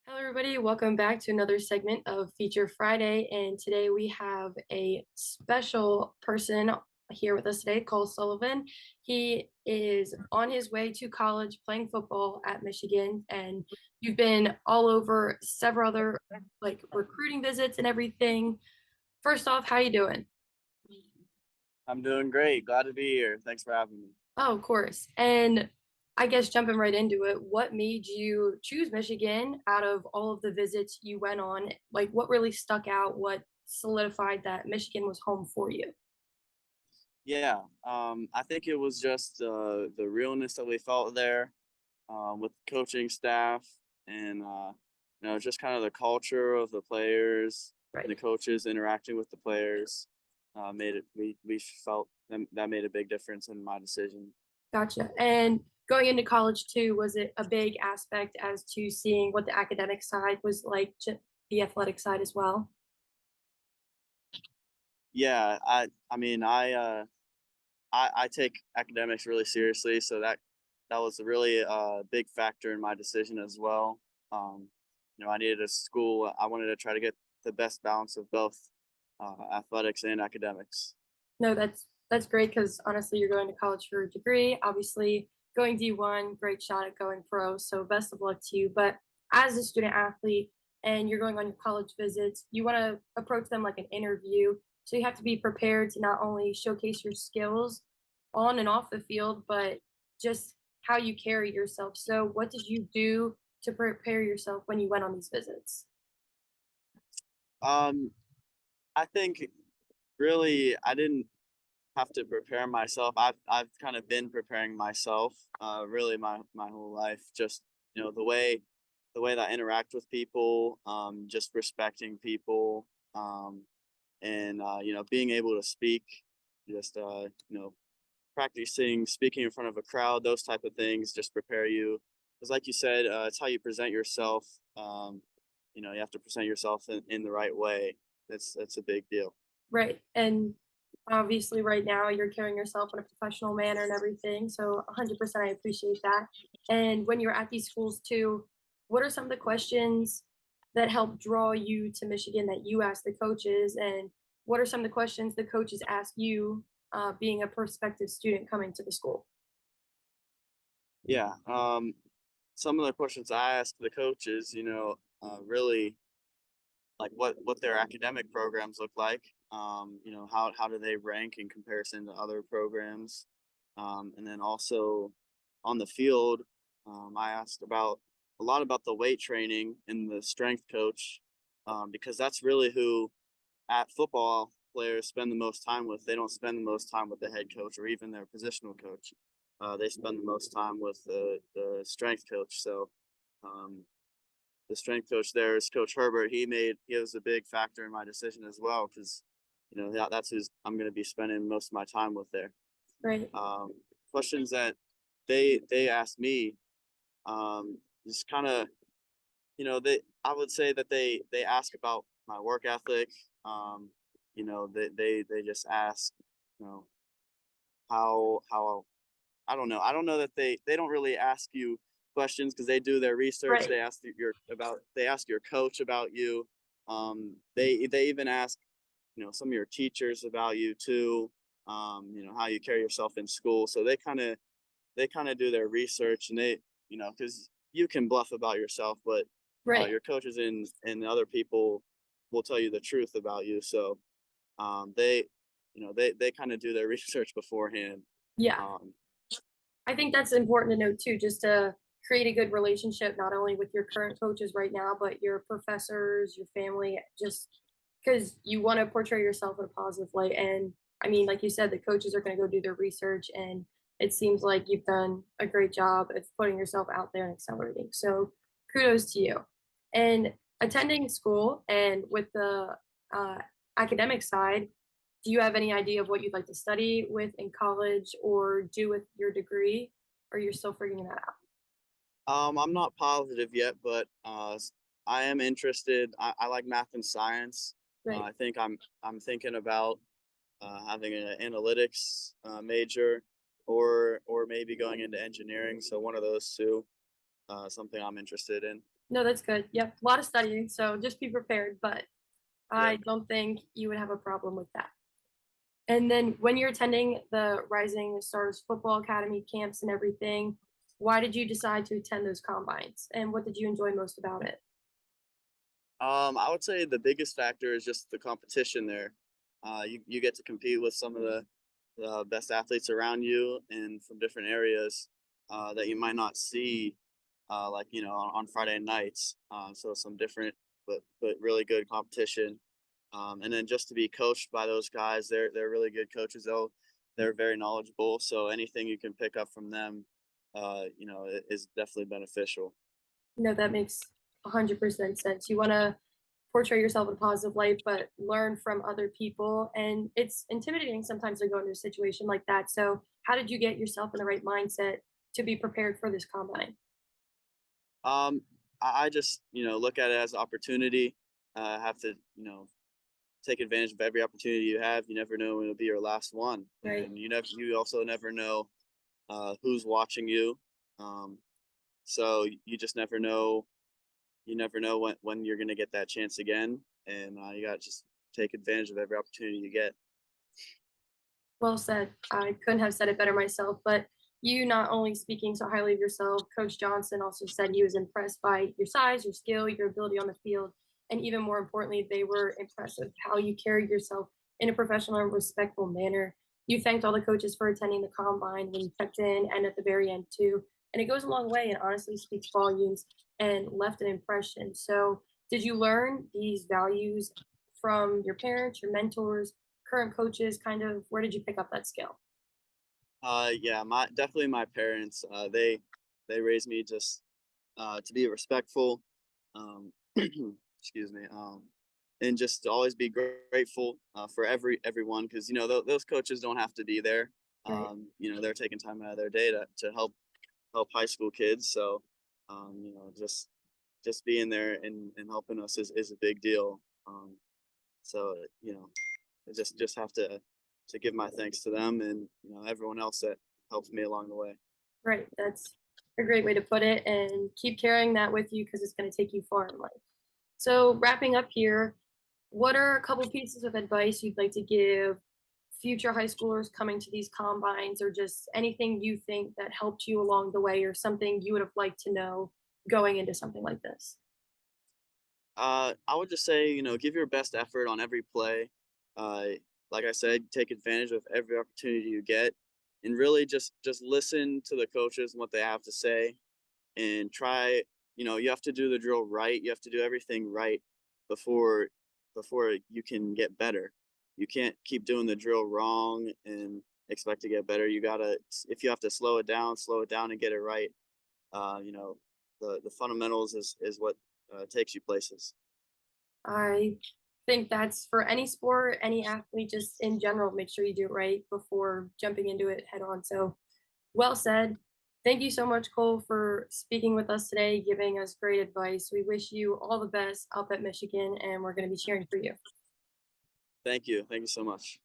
Hello, everybody. Welcome back to another segment of Feature Friday. And today we have a special person here with us today called Sullivan. He is on his way to college playing football at Michigan. And you've been all over several other like recruiting visits and everything. First off, how you doing? I'm doing great. Glad to be here. Thanks for having me. Oh, of course. And I guess jumping right into it, what made you choose Michigan out of all of the visits you went on? Like, what really stuck out? What solidified that Michigan was home for you? Yeah, I think it was just the realness that we felt there with the coaching staff and just kind of the culture of the players and Right. the coaches interacting with the players made it. We felt that made a big difference in my decision. Gotcha. And going into college too, was it a big aspect as to seeing what the academic side was like, the athletic side as well? Yeah, I mean I take academics really seriously, so that was a really big factor in my decision as well. Um, I needed a school. I wanted to try to get the best balance of both athletics and academics. No, that's great because honestly, you're going to college for a degree. Obviously, going D1, great shot at going pro. So best of luck to you. But as a student athlete and you're going on your college visits, you want to approach them like an interview. So you have to be prepared to not only showcase your skills on and off the field, but just how you carry yourself. So what did you do to prepare yourself when you went on these visits? Um, I think really I didn't have to prepare myself. I've kind of been preparing myself really my whole life. Just the way that I interact with people, just respecting people, and being able to speak, just practicing speaking in front of a crowd, those type of things just prepare you. Because like you said, it's how you present yourself. You have to present yourself in the right way. That's a big deal. Right. And obviously, right now, you're carrying yourself in a professional manner and everything. So, 100%, I appreciate that. And when you're at these schools, too, what are some of the questions that help draw you to Michigan that you ask the coaches? And what are some of the questions the coaches ask you, being a prospective student coming to the school? Yeah. Some of the questions I ask the coaches, really like what their academic programs look like. How do they rank in comparison to other programs? And then also on the field, I asked about a lot about the weight training and the strength coach, because that's really who at football players spend the most time with. They don't spend the most time with the head coach or even their positional coach. They spend the most time with the strength coach. So um, the strength coach there is Coach Herbert. He was a big factor in my decision as well because that's who I'm going to be spending most of my time with there. Right. Um, Questions that they asked me, just kind of they I would say that they ask about my work ethic. They just ask you know how I don't know that they don't really ask you questions because they do their research. Right. They ask your coach about you. They even ask some of your teachers about you too. How you carry yourself in school. So they kind of do their research, and because you can bluff about yourself, but Right. your coaches and other people will tell you the truth about you. So they kind of do their research beforehand. Yeah. Um, I think that's important to note too, just to create a good relationship, not only with your current coaches right now, but your professors, your family, just because you want to portray yourself in a positive light. And I mean, like you said, the coaches are going to go do their research, and it seems like you've done a great job of putting yourself out there and accelerating. So kudos to you. And attending school and with the uh, academic side, do you have any idea of what you'd like to study with in college or do with your degree, or you're still figuring that out? I'm not positive yet, but I am interested. I like math and science. Right. I think I'm thinking about having an analytics major, or maybe going into engineering. So one of those two, something I'm interested in. No, that's good. Yep, a lot of studying, so just be prepared, but I Yep. don't think you would have a problem with that. And then when you're attending the Rising Stars Football Academy camps and everything, why did you decide to attend those combines, and what did you enjoy most about it? I would say the biggest factor is just the competition there. You get to compete with some of the best athletes around you and from different areas that you might not see, like on Friday nights. So some different but really good competition. And then just to be coached by those guys, they're really good coaches. They're very knowledgeable. So anything you can pick up from them, is definitely beneficial. No, that makes 100% sense. You wanna portray yourself in a positive light, but learn from other people, and it's intimidating sometimes to go into a situation like that, so how did you get yourself in the right mindset to be prepared for this combine? Um, I just look at it as an opportunity. Have to take advantage of every opportunity you have. You never know when it'll be your last one, Right. and you also never know who's watching you. Um, so you just never know. You never know when you're gonna get that chance again, and you got to just take advantage of every opportunity you get. Well said. I couldn't have said it better myself, but you not only speaking so highly of yourself, Coach Johnson also said he was impressed by your size, your skill, your ability on the field, and even more importantly, they were impressed with how you carried yourself in a professional and respectful manner. You thanked all the coaches for attending the combine when you checked in and at the very end too. And it goes a long way and honestly speaks volumes and left an impression. So, did you learn these values from your parents, your mentors, current coaches? Kind of where did you pick up that skill? Yeah, my definitely my parents. They raised me just to be respectful. Excuse me. And just to always be grateful for everyone because those coaches don't have to be there. Right. They're taking time out of their day to help high school kids. So just being there and helping us is a big deal. So I just have to give my thanks to them and everyone else that helped me along the way. Right. That's a great way to put it. And keep carrying that with you because it's going to take you far in life. So, wrapping up here, what are a couple pieces of advice you'd like to give future high schoolers coming to these combines, or just anything you think that helped you along the way, or something you would have liked to know going into something like this? I would just say, give your best effort on every play. Uh, like I said, take advantage of every opportunity you get, and really just listen to the coaches and what they have to say, and try. You have to do the drill right. You have to do everything right before before you can get better. You can't keep doing the drill wrong and expect to get better. If you have to slow it down and get it right. Uh, you know, the fundamentals is what takes you places. I think that's for any sport, any athlete, just in general, make sure you do it right before jumping into it head on. So, well said. Thank you so much, Cole, for speaking with us today, giving us great advice. We wish you all the best up at Michigan, and we're going to be cheering for you. Thank you. Thank you so much.